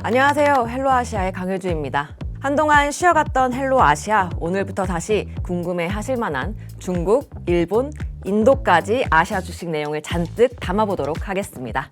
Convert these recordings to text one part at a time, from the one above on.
안녕하세요. 헬로아시아의 강효주입니다. 한동안 쉬어갔던 헬로아시아, 오늘부터 다시 궁금해하실 만한 중국, 일본, 인도까지 아시아 주식 내용을 잔뜩 담아보도록 하겠습니다.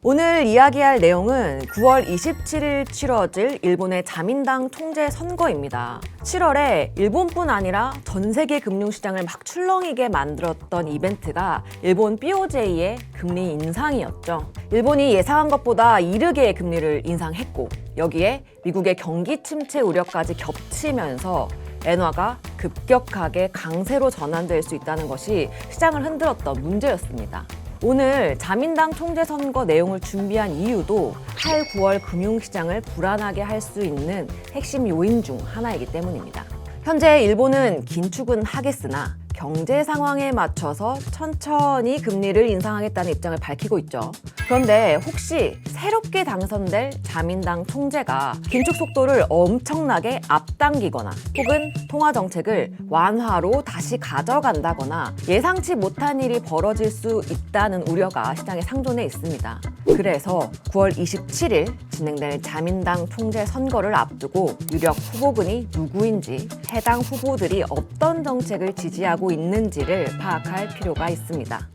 오늘 이야기할 내용은 9월 27일 치러질 일본의 자민당 총재 선거입니다. 7월에 일본뿐 아니라 전 세계 금융시장을 막 출렁이게 만들었던 이벤트가 일본 BOJ의 금리 인상이었죠. 일본이 예상한 것보다 이르게 금리를 인상했고, 여기에 미국의 경기 침체 우려까지 겹치면서 엔화가 급격하게 강세로 전환될 수 있다는 것이 시장을 흔들었던 문제였습니다. 오늘 자민당 총재 선거 내용을 준비한 이유도 8, 9월 금융시장을 불안하게 할 수 있는 핵심 요인 중 하나이기 때문입니다. 현재 일본은 긴축은 하겠으나 경제 상황에 맞춰서 천천히 금리를 인상하겠다는 입장을 밝히고 있죠. 그런데 혹시 새롭게 당선될 자민당 총재가 긴축 속도를 엄청나게 앞당기거나 혹은 통화 정책을 완화로 다시 가져간다거나 예상치 못한 일이 벌어질 수 있다는 우려가 시장에 상존해 있습니다. 그래서 9월 27일 진행될 자민당 총재 선거를 앞두고 유력 후보군이 누구인지, 해당 후보들이 어떤 정책을 지지하고 있는지를 파악할 필요가 있습니다.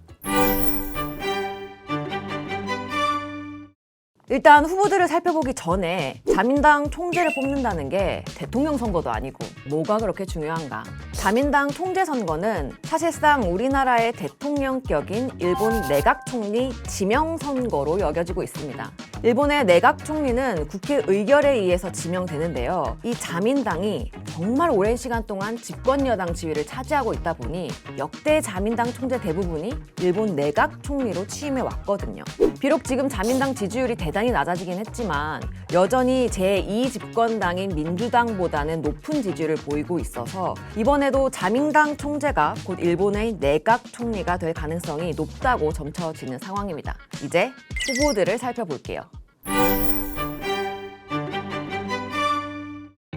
일단 후보들을 살펴보기 전에 자민당 총재를 뽑는다는 게 대통령 선거도 아니고 뭐가 그렇게 중요한가? 자민당 총재 선거는 사실상 우리나라의 대통령격인 일본 내각총리 지명선거로 여겨지고 있습니다. 일본의 내각총리는 국회 의결에 의해서 지명되는데요. 이 자민당이 정말 오랜 시간 동안 집권 여당 지위를 차지하고 있다 보니 역대 자민당 총재 대부분이 일본 내각총리로 취임해 왔거든요. 비록 지금 자민당 지지율이 대단히 낮아지긴 했지만 여전히 제2 집권당인 민주당보다는 높은 지지율을 보이고 있어서 이번에도 자민당 총재가 곧 일본의 내각 총리가 될 가능성이 높다고 점쳐지는 상황입니다. 이제 후보들을 살펴볼게요.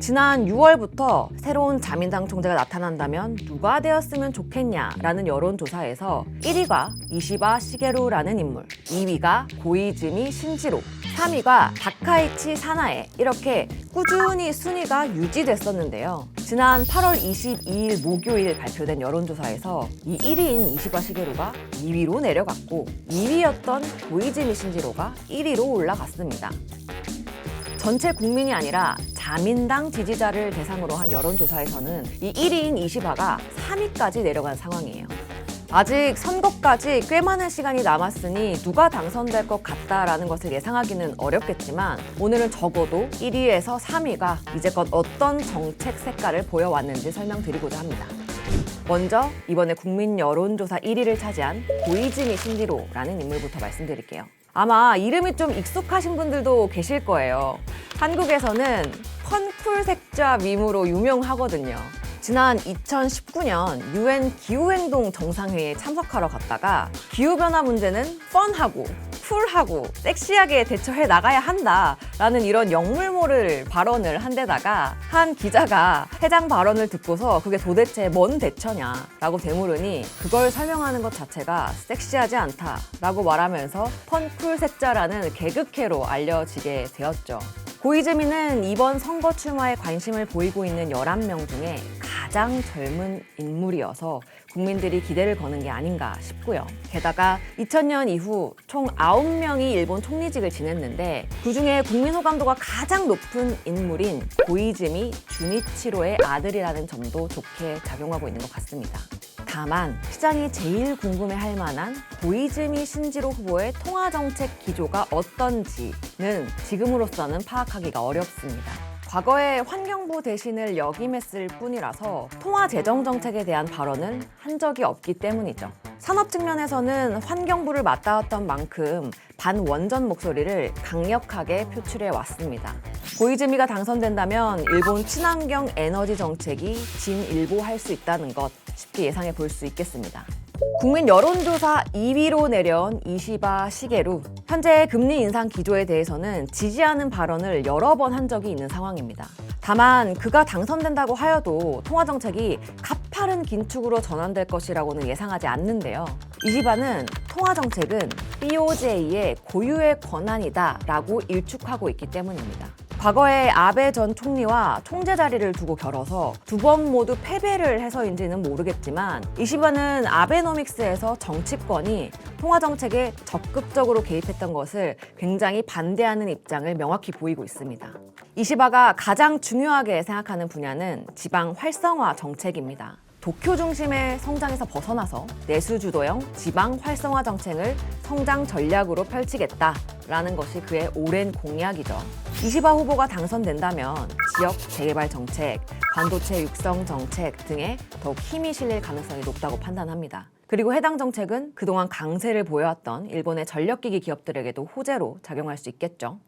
지난 6월부터 새로운 자민당 총재가 나타난다면 누가 되었으면 좋겠냐라는 여론조사에서 1위가 이시바 시게루라는 인물, 2위가 고이즈미 신지로, 3위가 다카이치 사나에, 이렇게 꾸준히 순위가 유지됐었는데요. 지난 8월 22일 목요일 발표된 여론조사에서 이 1위인 이시바 시게루가 2위로 내려갔고 2위였던 고이즈미 신지로가 1위로 올라갔습니다. 전체 국민이 아니라 자민당 지지자를 대상으로 한 여론조사에서는 이 1위인 이시바가 3위까지 내려간 상황이에요. 아직 선거까지 꽤 많은 시간이 남았으니 누가 당선될 것 같다라는 것을 예상하기는 어렵겠지만 오늘은 적어도 1위에서 3위가 이제껏 어떤 정책 색깔을 보여왔는지 설명드리고자 합니다. 먼저 이번에 국민 여론조사 1위를 차지한 고이즈미 신지로라는 인물부터 말씀드릴게요. 아마 이름이 좀 익숙하신 분들도 계실 거예요. 한국에서는 펀쿨색자 밈으로 유명하거든요. 지난 2019년 UN 기후행동 정상회의에 참석하러 갔다가 기후변화 문제는 펀하고 쿨하고 섹시하게 대처해 나가야 한다라는 이런 역물모를 발언을 한 데다가 한 기자가 해당 발언을 듣고서 그게 도대체 뭔 대처냐라고 되물으니 그걸 설명하는 것 자체가 섹시하지 않다라고 말하면서 펀쿨색자라는 개그캐로 알려지게 되었죠. 고이즈미는 이번 선거 출마에 관심을 보이고 있는 11명 중에 가장 젊은 인물이어서 국민들이 기대를 거는 게 아닌가 싶고요. 게다가 2000년 이후 총 9명이 일본 총리직을 지냈는데 그중에 국민 호감도가 가장 높은 인물인 고이즈미 주니치로의 아들이라는 점도 좋게 작용하고 있는 것 같습니다. 다만 시장이 제일 궁금해할 만한 고이즈미 신지로 후보의 통화정책 기조가 어떤지는 지금으로서는 파악하기가 어렵습니다. 과거에 환경부 대신을 역임했을 뿐이라서 통화재정정책에 대한 발언을 한 적이 없기 때문이죠. 산업 측면에서는 환경부를 맡아왔던 만큼 반원전 목소리를 강력하게 표출해 왔습니다. 고이즈미가 당선된다면 일본 친환경 에너지 정책이 진일보할 수 있다는 것 쉽게 예상해 볼 수 있겠습니다. 국민 여론조사 2위로 내려온 이시바 시게루. 현재 금리 인상 기조에 대해서는 지지하는 발언을 여러 번 한 적이 있는 상황입니다. 다만 그가 당선된다고 하여도 통화정책이 가파른 긴축으로 전환될 것이라고는 예상하지 않는데요. 이시바는 통화 정책은 BOJ의 고유의 권한이다라고 일축하고 있기 때문입니다. 과거에 아베 전 총리와 총재 자리를 두고 겨뤄서 두 번 모두 패배를 해서인지는 모르겠지만 이시바는 아베노믹스에서 정치권이 통화 정책에 적극적으로 개입했던 것을 굉장히 반대하는 입장을 명확히 보이고 있습니다. 이시바가 가장 중요하게 생각하는 분야는 지방 활성화 정책입니다. 도쿄 중심의 성장에서 벗어나서 내수 주도형 지방 활성화 정책을 성장 전략으로 펼치겠다라는 것이 그의 오랜 공약이죠. 이시바 후보가 당선된다면 지역 재개발 정책, 반도체 육성 정책 등에 더욱 힘이 실릴 가능성이 높다고 판단합니다. 그리고 해당 정책은 그동안 강세를 보여왔던 일본의 전력기기 기업들에게도 호재로 작용할 수 있겠죠.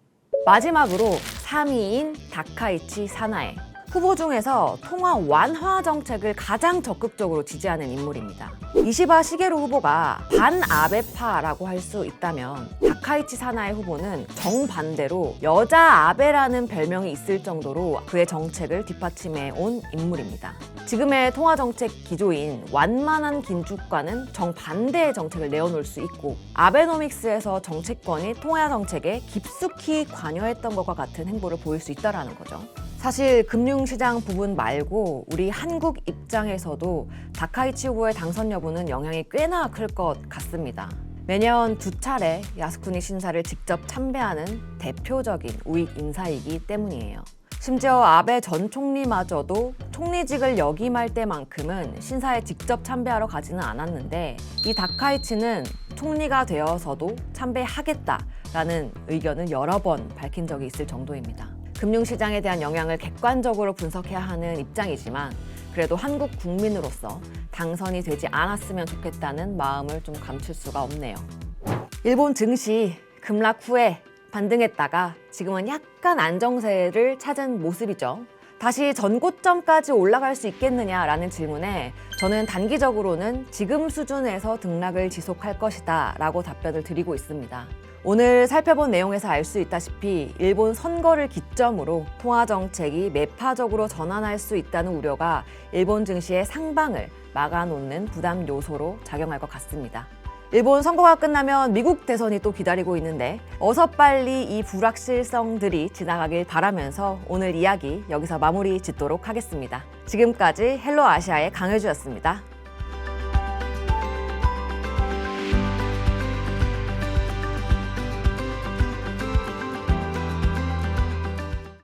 마지막으로 3위인 다카이치 사나에. 후보 중에서 통화 완화 정책을 가장 적극적으로 지지하는 인물입니다. 이시바 시게루 후보가 반아베파라고 할 수 있다면 다카이치 사나에 후보는 정반대로 여자 아베라는 별명이 있을 정도로 그의 정책을 뒷받침해 온 인물입니다. 지금의 통화 정책 기조인 완만한 긴축과는 정반대의 정책을 내어놓을 수 있고 아베노믹스에서 정치권이 통화 정책에 깊숙이 관여했던 것과 같은 행보를 보일 수 있다는 거죠. 사실 금융시장 부분 말고 우리 한국 입장에서도 다카이치 후보의 당선 여부는 영향이 꽤나 클 것 같습니다. 매년 2차례 야스쿠니 신사를 직접 참배하는 대표적인 우익 인사이기 때문이에요. 심지어 아베 전 총리마저도 총리직을 역임할 때만큼은 신사에 직접 참배하러 가지는 않았는데 이 다카이치는 총리가 되어서도 참배하겠다라는 의견을 여러 번 밝힌 적이 있을 정도입니다. 금융시장에 대한 영향을 객관적으로 분석해야 하는 입장이지만 그래도 한국 국민으로서 당선이 되지 않았으면 좋겠다는 마음을 좀 감출 수가 없네요. 일본 증시 급락 후에 반등했다가 지금은 약간 안정세를 찾은 모습이죠. 다시 전고점까지 올라갈 수 있겠느냐라는 질문에 저는 단기적으로는 지금 수준에서 등락을 지속할 것이다 라고 답변을 드리고 있습니다. 오늘 살펴본 내용에서 알 수 있다시피 일본 선거를 기점으로 통화 정책이 매파적으로 전환할 수 있다는 우려가 일본 증시의 상방을 막아놓는 부담 요소로 작용할 것 같습니다. 일본 선거가 끝나면 미국 대선이 또 기다리고 있는데 어서 빨리 이 불확실성들이 지나가길 바라면서 오늘 이야기 여기서 마무리 짓도록 하겠습니다. 지금까지 헬로 아시아의 강효주였습니다.